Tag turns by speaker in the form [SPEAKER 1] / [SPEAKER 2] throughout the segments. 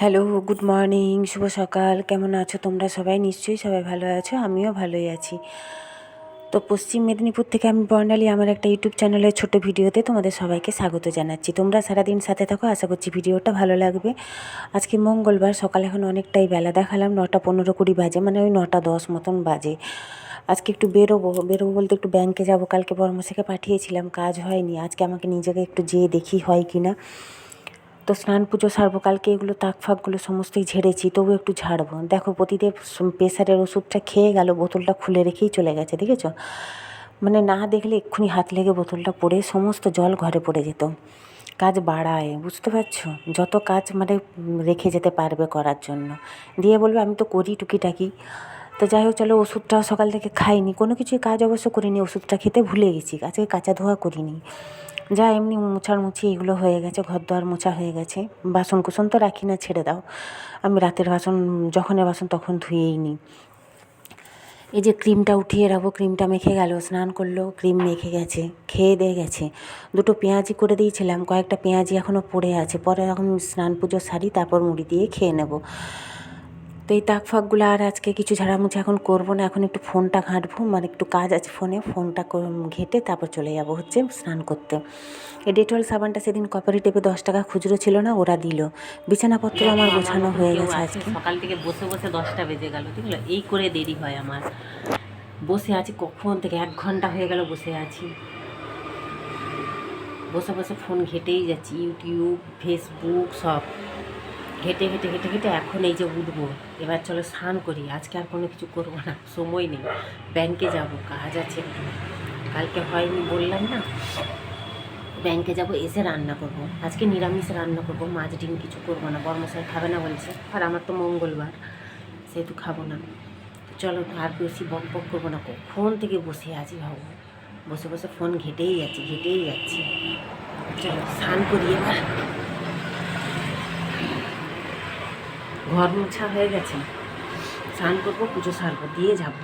[SPEAKER 1] Hello, good morning, শুভ সকাল। কেমন আছো তোমরা সবাই? নিশ্চয়ই সবাই ভালো আছো, আমিও ভালোই আছি। তো পশ্চিম মেদিনীপুর থেকে আমি বর্ণালী, আমার একটা ইউটিউব চ্যানেলের ছোট ভিডিওতে তোমাদের সবাইকে স্বাগত জানাচ্ছি। তোমরা সারাদিন সাথে থাকো, আশা করছি ভিডিওটা ভালো লাগবে। আজকে মঙ্গলবার, সকাল এখন অনেকটাই বেলা, দেখালাম 9:15-20 বাজে, মানে ওই 9:10 মতন বাজে। আজকে একটু বেরোবো বলতে একটু ব্যাংকে যাব। কালকে বর্মশাইকে পাঠিয়েছিলাম, কাজ হয়নি। আজকে আমাকে নিজেকে একটু যেয়ে দেখি হয় কি না। তো স্নান পুজো সারবো কালকে, এগুলো তাক ফাঁকগুলো সমস্তই ঝেড়েছি, তবু একটু ঝাড়বো। দেখো প্রতিদেব প্রেশারের ওষুধটা খেয়ে গেল, বোতলটা খুলে রেখেই চলে গেছে, দেখেছো? মানে না দেখলে এক্ষুনি হাত লেগে বোতলটা পড়ে সমস্ত জল ঘরে পড়ে যেত। কাজ বাড়ায়, বুঝতে পারছো? যত কাজ মানে রেখে যেতে পারবে করার জন্য, দিয়ে বলবে আমি তো করি টুকিটাকি। তো যাই হোক, চলো, ওষুধটা সকাল থেকে খাইনি, কোনো কিছুই কাজ অবশ্য করিনি, ওষুধটা খেতে ভুলে গেছি। আজকে কাঁচা ধোয়া করিনি, যা এমনি মোছামুছি এগুলো হয়ে গেছে, ঘর দোয়ার মোছা হয়ে গেছে। বাসন কুসন তো রাখি না, ছেড়ে দাও, আমি রাতের বাসন যখনের বাসন তখন ধুয়েই নিই। এই যে ক্রিমটা উঠিয়ে রাখবো, ক্রিমটা মেখে গেল, স্নান করলো, ক্রিম মেখে গেছে, খেয়ে দিয়ে গেছে। দুটো পেঁয়াজি করে দিয়েছিলাম, কয়েকটা পেঁয়াজি এখনও পড়ে আছে, পরে এখন স্নান পুজো সারি, তারপর মুড়ি দিয়ে খেয়ে নেব। তো এই তাক ফাঁকগুলো আর আজকে কিছু ঝাড়ামুছি এখন করবো না, এখন একটু ফোনটা ঘাঁটবো, মানে একটু কাজ আছে ফোনে, ফোনটা ঘেঁটে তারপর চলে যাবো হচ্ছে স্নান করতে। এই ডেটল সাবানটা সেদিন কোঅপারেটিভে 10 টাকা খুচরো ছিল না, ওরা দিল। বিছানাপত্র আমার গোছানো হয়ে গেছে আজকে।
[SPEAKER 2] সকাল থেকে বসে বসে 10টা বেজে গেল, ঠিক আছে? এই করে দেরি হয় আমার। বসে আছি কখন থেকে, 1 ঘন্টা হয়ে গেল বসে আছি, বসে বসে ফোন ঘেটেই যাচ্ছি, ইউটিউব, ফেসবুক সব ঘেটে ঘেটে ঘেটে ঘেটে এখন এই যে উঠবো। এবার চলো স্নান করি, আজকে আর কোনো কিছু করবো না, সময় নেই। ব্যাংকে যাব, কাজ আছে একটু, কালকে হয়নি বললাম না। ব্যাংকে যাব, এসে রান্না করব। আজকে নিরামিষ রান্না করব, মাছ ডিম কিছু করবো না, বর্মশাই খাবে না বলছে, আর আমার তো মঙ্গলবার, সেহেতু খাবো না। চলো, আর বেশি বক বক করবো না, কখন থেকে বসে আছি ভাবো, বসে বসে ফোন ঘেটেই যাচ্ছি। চলো স্নান করি এবার। ঘর মোছা হয়ে গেছে, স্নান করবো, পুজো সারবো, দিয়ে যাব।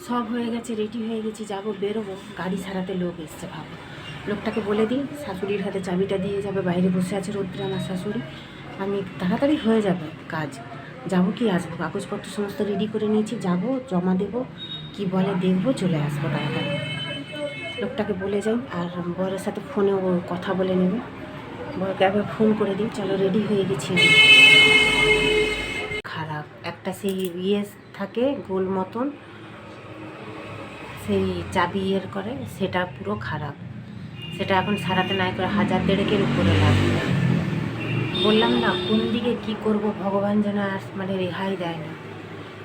[SPEAKER 2] সব হয়ে গেছে, রেডি হয়ে গেছি, যাবো, বেরোবো। গাড়ি সারাতে লোক এসছে, ভাবো। লোকটাকে বলে দিই শাশুড়ির হাতে চাবিটা দিয়ে যাবে, বাইরে বসে আছে রোদ্রে আমার শাশুড়ি। আমি তাড়াতাড়ি হয়ে যাবে কাজ, যাবো কি আসবো, কাগজপত্র সমস্ত রেডি করে নিয়েছি, যাব, জমা দেবো, কি বলে দেখবো, চলে আসবো তাড়াতাড়ি। লোকটাকে বলে যাই, আর বরের সাথে ফোনেও কথা বলে নেবে, বরকে একবার ফোন করে দিই। চলো, রেডি হয়ে গেছি। খারাপ একটা সেই ইয়ে থাকে গোল মতন, সেই চাবি করে, সেটা পুরো খারাপ। সেটা এখন সারাতে নাই করে 1000-1500 উপরে লাগবে। বললাম না, কোন দিকে কি করব ভগবান যেন আর মানে রেহাই দেয় না।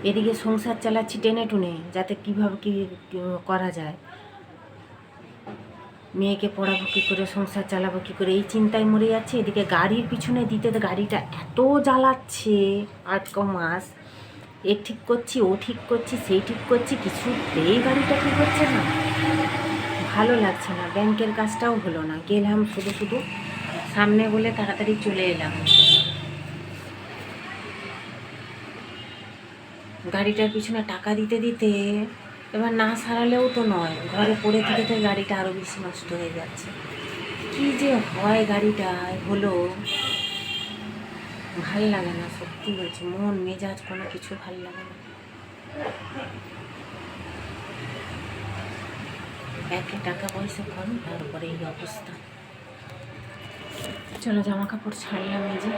[SPEAKER 2] এদিকে সংসার চালাচ্ছি টেনে টুনে, যাতে কীভাবে কী করা যায়, মেয়েকে পড়াবো কী করে, সংসার চালাবো কী করে, এই চিন্তায় মরে যাচ্ছে। এদিকে গাড়ির পিছনে দিতে গাড়িটা এত জ্বালাচ্ছে, 8 মাস এ ঠিক করছি, ও ঠিক করছি, সেই ঠিক করছি, কিছুতেই গাড়িটা ঠিক হচ্ছে না, ভালো লাগছে না। ব্যাংকের কাজটাও হলো না, গেলাম শুধু সামনে বলে তাড়াতাড়ি চলে এলাম। গাড়িটার পিছনে টাকা দিতে দিতে এবার না সারালেও তো নয়, ঘরে পড়ে থেকে থেকে গাড়িটা আরও বেশি নষ্ট হয়ে যাচ্ছে। কি যে হয় গাড়িটায় হলো, ভাল লাগে না, সত্যি বলছি, মন মেজাজ কোনো কিছু ভাল লাগে না। একে টাকা পয়সা কম, তারপরে এই অবস্থা। চলো, জামা কাপড় ছাড়লাম, এই যে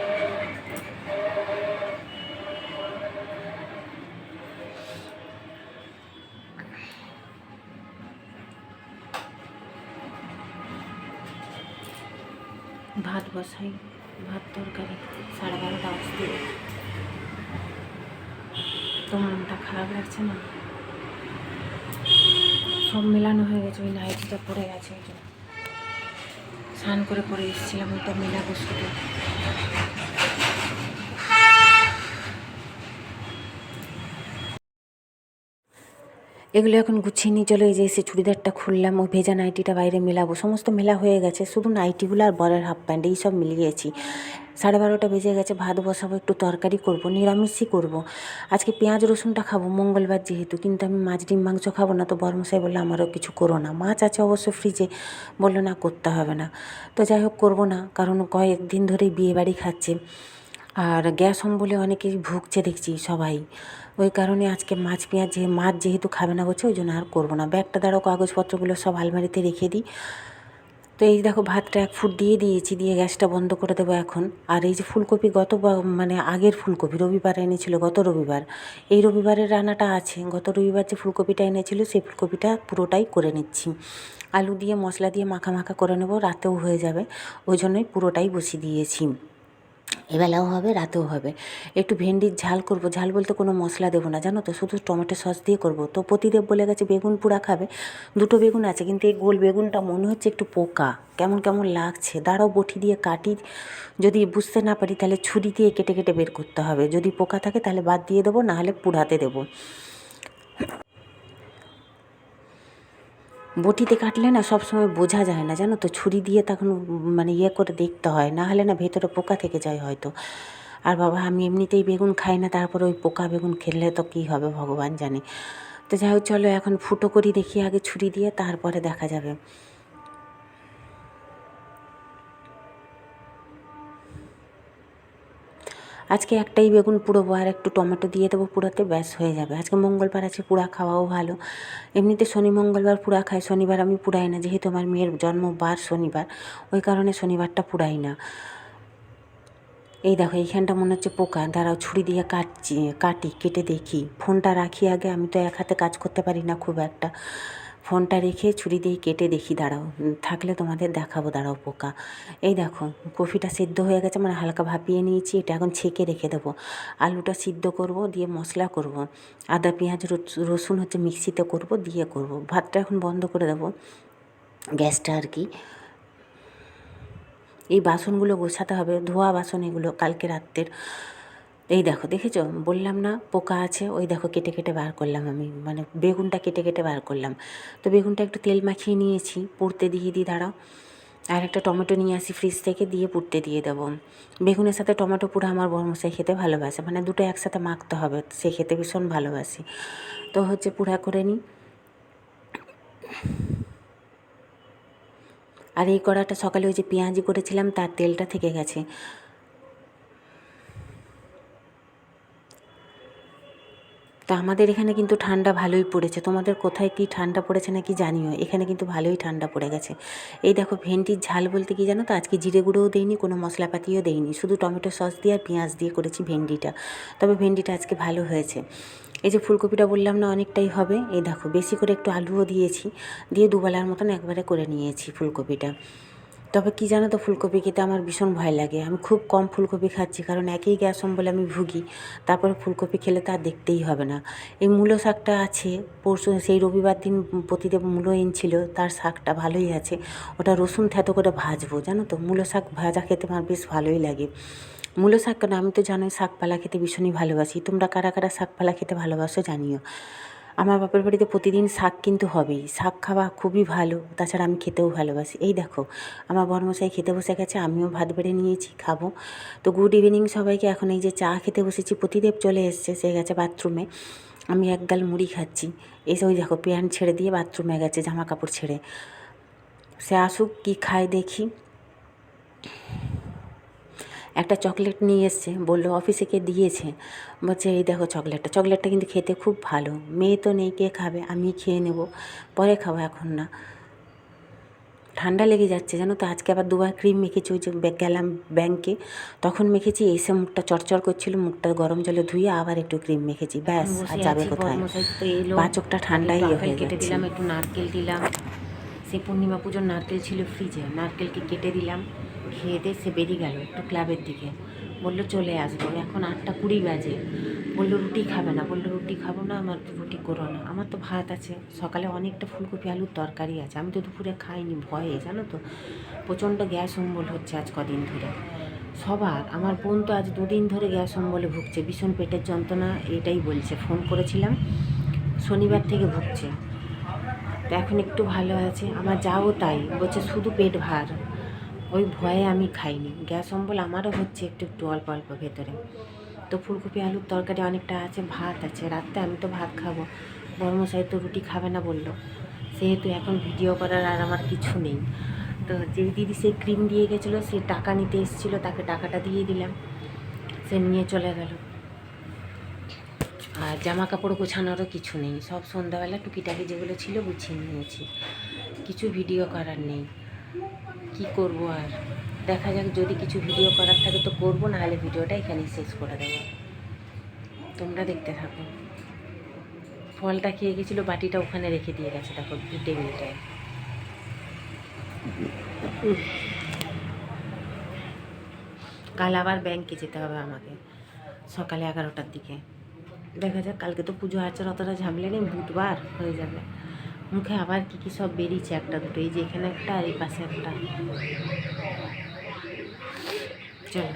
[SPEAKER 2] ভাত বসাই, ভাত তরকারি 12:30 বাজতে। তো মনটা খারাপ লাগছে না, সব মেলানো হয়ে গেছে, ওই নাইটিটা পড়ে গেছে, ওই জন্য স্নান করে পরে এসেছিলাম, ওইটা মেলাবো শুধু।
[SPEAKER 1] এগুলো এখন গুছিয়ে নিয়ে চলে এই যে এসে চুড়িদারটা খুললাম, ওই ভেজা নাইটিটা বাইরে মেলাবো, সমস্ত মেলা হয়ে গেছে, শুধু নাইটিগুলো আর বরের হাফ প্যান্ট এই সব মিলিয়েছি। 12:30 বেজে গেছে, ভাত বসাবো, একটু তরকারি করব, নিরামিষই করব। আজকে পেঁয়াজ রসুনটা খাবো মঙ্গলবার যেহেতু, কিন্তু আমি মাছ ডিম মাংস খাবো না। তো বরমশাই বললো আমারও কিছু করো না, মাছ আছে অবশ্য ফ্রিজে, বললো না করতে হবে না। তো যাই হোক করবো না, কারণ কয়েকদিন ধরেই বিয়েবাড়ি খাচ্ছে আর গ্যাস বলে অনেকেই ভুগছে দেখছি সবাই, ওই কারণে আজকে মাছ যেহেতু খাবে না বলছে, ওই জন্য আর করবো না। ব্যাগটা দাঁড়াও, কাগজপত্রগুলো সব আলমারিতে রেখে দিই। তো এই দেখো ভাতটা 1 ফুট দিয়ে দিয়েছি, দিয়ে গ্যাসটা বন্ধ করে দেবো এখন। আর এই যে ফুলকপি মানে আগের ফুলকপি রবিবার এনেছিল, গত রবিবার, এই রবিবারের রান্নাটা আছে। গত রবিবার যে ফুলকপিটা এনেছিল সেই ফুলকপিটা পুরোটাই করে নিচ্ছি, আলু দিয়ে মশলা দিয়ে মাখা মাখা করে নেবো, রাতেও হয়ে যাবে, ওই জন্যই পুরোটাই বসিয়ে দিয়েছি। এবেলাও হবে, রাতেও হবে। একটু ভেন্ডির ঝাল করব, ঝাল বলতে কোনো মশলা দেবো না জানো তো, শুধু টমেটো সস দিয়ে করব। তো প্রতিদেব বলে গেছে বেগুন পোড়া খাবে, 2টো বেগুন আছে, কিন্তু এই গোল বেগুনটা মনে হচ্ছে একটু পোকা, কেমন কেমন লাগছে। দাঁড়াও বটি দিয়ে কাটি, যদি বুঝতে না পারি তাহলে ছুরি দিয়ে কেটে কেটে বের করতে হবে, যদি পোকা থাকে তাহলে বাদ দিয়ে দেবো, নাহলে পুড়াতে দেবো। বটিতে কাটলে না সব সময় বোঝা যায় না জানো তো, ছুরি দিয়ে তখন মানে করে দেখতে হয়, না হলে না ভেতরে পোকা থেকে যায় হয়তো। আর বাবা আমি এমনিতেই বেগুন খাই না, তারপরে ওই পোকা বেগুন খেলে তো কী হবে ভগবান জানে। তো যাই হোক চলো এখন ফুটো করি দেখি আগে ছুরি দিয়ে, তারপরে দেখা যাবে। আজকে একটাই বেগুন পুড়োবো আর একটু টমেটো দিয়ে দেবো পুড়াতে, ব্যাস হয়ে যাবে। আজকে মঙ্গলবার আছে, পুড়া খাওয়াও ভালো। এমনিতে শনি মঙ্গলবার পুড়া খাই, শনিবার আমি পুড়াই না, যেহেতু আমার মেয়ের জন্মবার শনিবার, ওই কারণে শনিবারটা পুড়াই না। এই দেখো এইখানটা মনে হচ্ছে পোকা, দাঁড়াও ছুরি দিয়ে কেটে দেখি। ফোনটা রাখি আগে, আমি তো এক হাতে কাজ করতে পারি না খুব একটা, ফোনটা রেখে ছুরি দিয়ে কেটে দেখি, দাঁড়াও থাকলে তোমাদের দেখাবো, দাঁড়াও পোকা। এই দেখো কফিটা সিদ্ধ হয়ে গেছে, মানে হালকা ভাপিয়ে নিয়েছি, এটা এখন ছেঁকে রেখে দেবো। আলুটা সিদ্ধ করব, দিয়ে মশলা করব, আদা পেঁয়াজ রসুন হচ্ছে মিক্সিতে করব, দিয়ে করব। ভাতটা এখন বন্ধ করে দেবো, গ্যাসটা আর কি। এই বাসনগুলো গোছাতে হবে, ধোয়া বাসন এগুলো কালকে রাত্রের। এই দেখো দেখেছো, বললাম না পোকা আছে, ওই দেখো কেটে কেটে বার করলাম আমি, মানে বেগুনটা কেটে কেটে বার করলাম। তো বেগুনটা একটু তেল মাখিয়ে নিয়েছি, পুড়তে দিয়ে দিই, দাঁড়াও। আর একটা টমেটো নিয়ে আসি ফ্রিজ থেকে, দিয়ে পুড়তে দিয়ে দেবো। বেগুনের সাথে টমেটো পুরো আমার বরমশাই খেতে ভালোবাসে, মানে দুটো একসাথে মাখতে হবে, সে খেতে ভীষণ ভালোবাসে। তো হচ্ছে পুড়া করে নিই। আর এই কড়াটা সকালে ওই যে পেঁয়াজি করেছিলাম তার তেলটা থেকে গেছে। তো আমাদের এখানে কিন্তু ঠান্ডা ভালোই পড়েছে, তোমাদের কোথায় কি ঠান্ডা পড়েছে নাকি জানিও, এখানে কিন্তু ভালোই ঠান্ডা পড়ে গেছে। এই দেখো ভেন্ডির ঝাল বলতে কি জানো তো, আজকে জিরে গুঁড়োও দেইনি, কোনো মশলাপাতিও দেইনি, শুধু টমেটো সস দিয়ে আর পেঁয়াজ দিয়ে করেছি ভেন্ডিটা। তবে ভেন্ডিটা আজকে ভালো হয়েছে। এই যে ফুলকপিটা বললাম না অনেকটাই হবে, এই দেখো বেশি করে একটু আলুও দিয়েছি, দিয়ে দুবেলার মতন একবারে করে নিয়েছি ফুলকপিটা। তবে কি জানো তো, ফুলকপি খেতে আমার ভীষণ ভয় লাগে, আমি খুব কম ফুলকপি খাচ্ছি, কারণ একই গ্যাস বলে আমি ভুগি। তারপরে ফুলকপি খেলে তো আর দেখতেই হবে না। এই মূলো শাকটা আছে, পরশু সেই রবিবার দিন প্রতিদেব মূলো এনেছিল, তার শাকটা ভালোই আছে, ওটা রসুন থেতো করে ভাজবো জানো তো। মূলো শাক ভাজা খেতে আমার বেশ ভালোই লাগে। মূলো শাক কেন, আমি তো জানোই শাকপালা খেতে ভীষণই ভালোবাসি, তোমরা কারা কারা শাকপালা খেতে ভালোবাসো জানিও। আমার বাপের বাড়িতে প্রতিদিন শাক কিন্তু হবেই, শাক খাওয়া খুবই ভালো, তাছাড়া আমি খেতেও ভালোবাসি। এই দেখো আমার বরমশাই খেতে বসে গেছে, আমিও ভাত বেড়ে নিয়েছি, খাবো। তো গুড ইভিনিং সবাইকে। এখন এই যে চা খেতে বসেছি, প্রতিদেব চলে এসছে, সে গেছে বাথরুমে, আমি এক গাল মুড়ি খাচ্ছি। এসে ওই দেখো প্যান্ট ছেড়ে দিয়ে বাথরুমে গেছে, জামা কাপড় ছেড়ে। সে আসুক কী খায় দেখি। একটা চকলেট নিয়ে এসছে, বললো অফিসে কে দিয়েছে, বলছে এই দেখো চকলেটটা কিন্তু খেতে খুব ভালো। মেয়ে তো নেই, কে খাবে, আমি খেয়ে নেব, পরে খাবো, এখন না। ঠান্ডা লেগে যাচ্ছে জানো তো, আজকে আবার 2বার ক্রিম মেখেছি, ওই যে গেলাম ব্যাংকে তখন মেখেছি, এসে মুখটা চরচর করছিল, মুখটা গরম জলে ধুয়ে আবার একটু ক্রিম মেখেছি, ব্যাস আর যাবে কোথায়, চোখটা ঠান্ডাই হয়ে
[SPEAKER 2] কেটে
[SPEAKER 1] যাচ্ছে।
[SPEAKER 2] দিলাম, একটু নারকেল দিলাম, সেই পূর্ণিমা পুজোর নারকেল ছিল ফ্রিজে, নারকেলকে কেটে দিলাম, খেয়ে দিয়ে সে বেরিয়ে গেল একটু ক্লাবের দিকে, বললো চলে আসবো। এখন 8:20 বাজে, বললো রুটি খাবে না, বললো রুটি খাবো না, আমার রুটি করো না, আমার তো ভাত আছে, সকালে অনেকটা ফুলকপি আলুর তরকারি আছে, আমি তো দুপুরে খাইনি ভয়ে জানো তো, প্রচণ্ড গ্যাস অম্বল হচ্ছে আজ কদিন ধরে সবার। আমার বোন তো আজ 2 দিন ধরে গ্যাস অম্বলে ভুগছে, ভীষণ পেটের যন্ত্রণা, এইটাই বলছে। ফোন করেছিলাম, শনিবার থেকে ভুগছে। তো এখন একটু ভালো আছে। আমার যাও তাই বলছে শুধু পেট ভার, ওই ভয়ে আমি খাইনি। গ্যাস অম্বল আমারও হচ্ছে একটু একটু অল্প অল্প ভেতরে। তো ফুলকপি আলুর তরকারি অনেকটা আছে, ভাত আছে, রাত্রে আমি তো ভাত খাবো, বর্মশাই তো রুটি খাবে না বললো। সেহেতু এখন ভিডিও করার আর আমার কিছু নেই। তো যেই দিদি সে ক্রিম দিয়ে গেছিলো, সে টাকা নিতে এসেছিলো, তাকে টাকাটা দিয়ে দিলাম, সে নিয়ে চলে গেল। আর জামা কাপড় গোছানোরও কিছু নেই, সব সন্ধ্যাবেলা টুকিটাকি যেগুলো ছিল গুছিয়ে নিয়েছি, কিছু ভিডিও করার নেই। কি করব আর, দেখা যাক, যদি কিছু ভিডিও করার থাকে তো করবো, নাহলে ভিডিওটা এখানেই শেষ করে দেবো। তোমরা দেখতে থাকো। ফলটা খেয়ে গেছিলো, বাটিটা ওখানে রেখে দিয়ে গেছে, দেখো টেবিলটায়। কাল আবার ব্যাংকে যেতে হবে আমাকে, সকালে 11টার দিকে। দেখা যাক, কালকে তো পুজো আচার অতটা ঝামেলা নেই, বুধবার হয়ে যাবে। মুখে আবার কী কী সব বেরিয়েছে একটা দুটো, এই যে এখানে একটা আর এই পাশে একটা। চলো,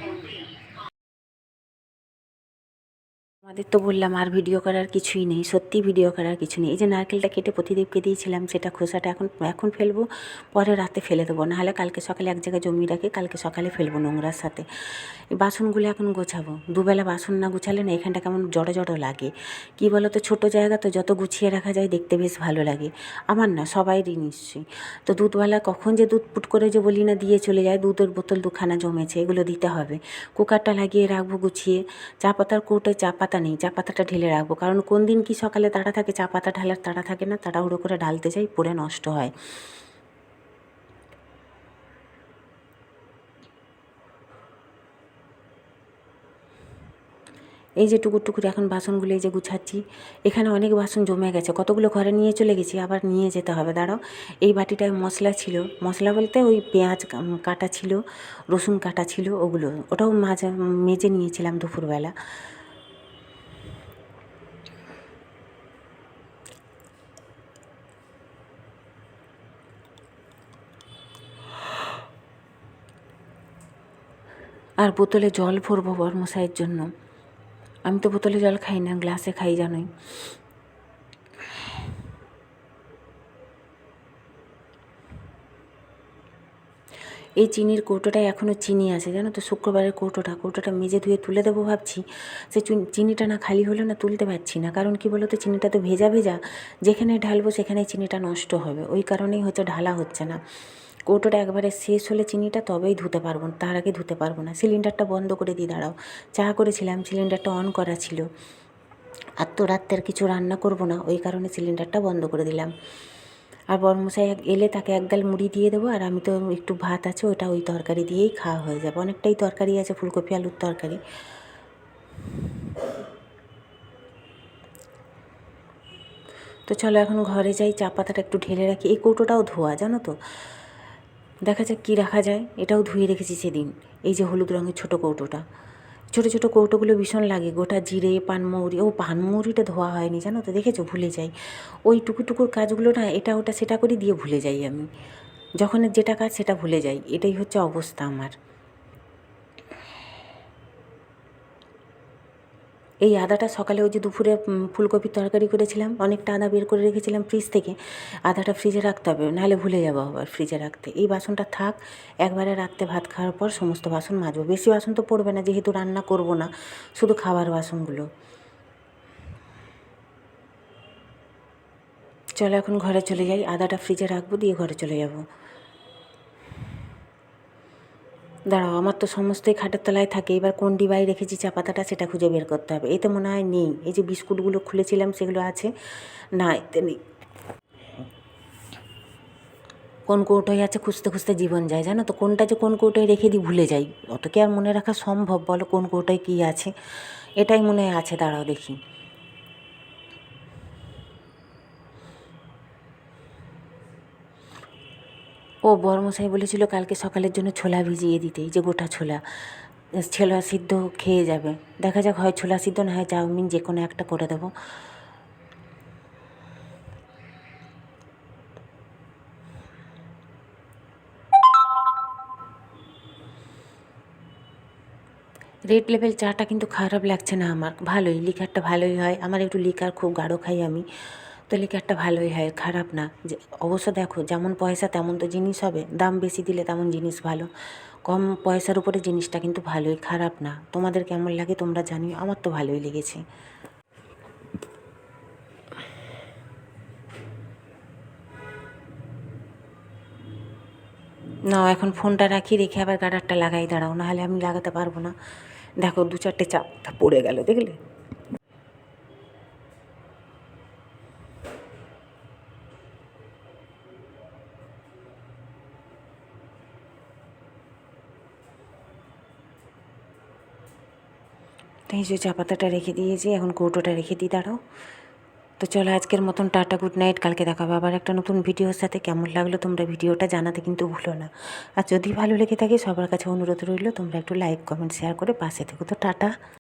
[SPEAKER 2] আমাদের তো বললাম আর ভিডিও করার কিছুই নেই, সত্যি ভিডিও করার কিছু নেই। এই যে নারকেলটা কেটে প্রতিদেবকে দিয়েছিলাম, সেটা খোসাটা এখন এখন ফেলবো, পরে রাতে ফেলে দেবো, নাহলে কালকে সকালে এক জায়গায় জমিয়ে রাখি, কালকে সকালে ফেলবো নোংরার সাথে। এই বাসনগুলো এখন গোছাবো, দুবেলা বাসন না গুছালে না এখানটা কেমন জড়ো জড়ো লাগে। কী বলো তো, ছোটো জায়গা তো, যত গুছিয়ে রাখা যায় দেখতে বেশ ভালো লাগে। আমার না, সবাইরই নিশ্চয়ই। তো দুধওয়ালা কখন যে দুধ পুট করে যে বলি না দিয়ে চলে যায়, দুধের বোতল দুখানা জমেছে, এগুলো দিতে হবে। কুকারটা লাগিয়ে রাখবো গুছিয়ে। চা পাতার কৌটোয় চা পাতা নেই, চা পাতাটা ঢেলে রাখবো, কারণ কোন দিন কি সকালে তাড়া থাকে, চা পাতা ঢালার তাড়া থাকে না, তাড়াহুড়ো করে ঢালতে যাই, পড়ে নষ্ট হয়। এই যে টুকুর টুকুর এখন বাসনগুলো এই যে গুছাচ্ছি, এখানে অনেক বাসন জমে গেছে, কতগুলো ঘরে নিয়ে চলে গেছি, আবার নিয়ে যেতে হবে। দাঁড়াও, এই বাটিটায় মশলা ছিল, মশলা বলতে ওই পেঁয়াজ কাটা ছিল, রসুন কাটা ছিল, ওগুলো ওটাও মেজে নিয়েছিলাম দুপুরবেলা। আর বোতলে জল ভরবো বর্মশাইয়ের জন্য। আমি তো বোতলে জল খাই না, গ্লাসে খাই জানোই। এই চিনির কৌটোটায় এখনও চিনি আছে, জানো তো, শুক্রবারের কৌটোটা মেজে ধুয়ে তুলে দেবো ভাবছি। সে চিনিটা না খালি হলে না তুলতে পারছি না, কারণ কি বলো তো, চিনিটা তো ভেজা ভেজা, যেখানে ঢালবো সেখানে চিনিটা নষ্ট হবে, ওই কারণেই হচ্ছে ঢালা হচ্ছে না। কৌটোটা একবারে শেষ হলে চিনিটা তবেই ধুতে পারবো, তার আগে ধুতে পারবো না। সিলিন্ডারটা বন্ধ করে দিয়ে, দাঁড়াও, চা করেছিলাম, সিলিন্ডারটা অন করা ছিল, আর তো রাত্রের কিছু রান্না করব না, ওই কারণে সিলিন্ডারটা বন্ধ করে দিলাম। আর বড়মশাই এলে তাকে একগাল মুড়ি দিয়ে দেবো, আর আমি তো একটু ভাত আছে, ওটা ওই তরকারি দিয়েই খাওয়া হয়ে যাবে, অনেকটাই তরকারি আছে, ফুলকপি আলুর তরকারি। তো চলো এখন ঘরে যাই, চা পাতাটা একটু ঢেলে রাখি। এই কৌটোটাও ধোয়া, জানো তো, দেখা যাক কী রাখা যায়। এটাও ধুয়ে রেখেছি সেদিন, এই যে হলুদ রঙের ছোটো কৌটোটা। ছোটো ছোটো কৌটোগুলো ভীষণ লাগে, গোটা জিরে, পানমৌরি, ও পানমৌরিটা ধোয়া হয়নি, জানো তো, দেখেছো, ভুলে যাই। ওই টুকুর কাজগুলো না, এটা ওটা সেটা করে দিয়ে ভুলে যাই আমি, যখন যেটা কাজ সেটা ভুলে যাই, এটাই হচ্ছে অবস্থা আমার। এই আদাটা সকালে ওই যে দুপুরে ফুলকপির তরকারি করেছিলাম, অনেকটা আদা বের করে রেখেছিলাম ফ্রিজ থেকে, আদাটা ফ্রিজে রাখতে হবে, নাহলে ভুলে যাবো আবার ফ্রিজে রাখতে। এই বাসনটা থাক, একবারে রাত্রে ভাত খাওয়ার পর সমস্ত বাসন মাজবো, বেশি বাসন তো পড়বে না, যেহেতু রান্না করব না, শুধু খাবার বাসনগুলো। চলো এখন ঘরে চলে যাই, আদাটা ফ্রিজে রাখবো, দিয়ে ঘরে চলে যাব। দাঁড়াও, আমার তো সমস্তই খাটের তলায় থাকে, এবার কোন ডিবায় রেখেছি চা পাতাটা সেটা খুঁজে বের করতে হবে। এতে মনে হয় নেই, এই যে বিস্কুটগুলো খুলেছিলাম সেগুলো আছে, না এতে নেই। কোন কৌটোয় আছে খুঁজতে খুঁজতে জীবন যায়, জানো তো, কোনটা যে কোন কৌটোয় রেখে দিই ভুলে যাই, অত কি আর মনে রাখা সম্ভব বলো, কোন কৌটোয় কী আছে। এটাই মনে হয় আছে, দাঁড়াও দেখি। ও বড়মশাই বলেছিল কালকে সকালের জন্য ছোলা ভিজিয়ে দিতে, এই যে গোটা ছোলা, ছোলা সিদ্ধ খেয়ে যাবে। দেখা যাক, হয় ছোলা সিদ্ধ, না হয় চাউমিন, যে কোনো একটা করে দেবো।
[SPEAKER 1] রেড লেভেল চাটা কিন্তু খারাপ লাগছে না আমার, ভালোই, লিকারটা ভালোই হয়। আমার একটু লিকার খুব গাঢ় খাই আমি, তো লিকারটা ভালোই হয়, খারাপ না। যে অবশ্য দেখো, যেমন পয়সা তেমন তো জিনিস হবে, দাম বেশি দিলে তেমন জিনিস ভালো, কম পয়সার উপরে জিনিসটা কিন্তু ভালোই, খারাপ না। তোমাদের কেমন লাগে তোমরা জানিও, আমার তো ভালোই লেগেছে। নাও এখন ফোনটা রাখি, রেখে আবার গার্ডারটা লাগাই, দাঁড়াও, নাহলে আমি লাগাতে পারবো না। দেখো 2-4টে চাপ পড়ে গেল, দেখলে? তো এই যে চা পাতাটা রেখে দিয়েছি, এখন কৌটোটা রেখে দিই, দাঁড়াও। তো চলো আজকের মতন টাটা, গুড নাইট। কালকে দেখাবো আবার একটা নতুন ভিডিওর সাথে। কেমন লাগলো তোমরা ভিডিওটা জানাতে কিন্তু ভুলো না। আর যদি ভালো লেগে থাকে, সবার কাছে অনুরোধ রইল তোমরা একটু লাইক কমেন্ট শেয়ার করে পাশে থেকো। তো টাটা।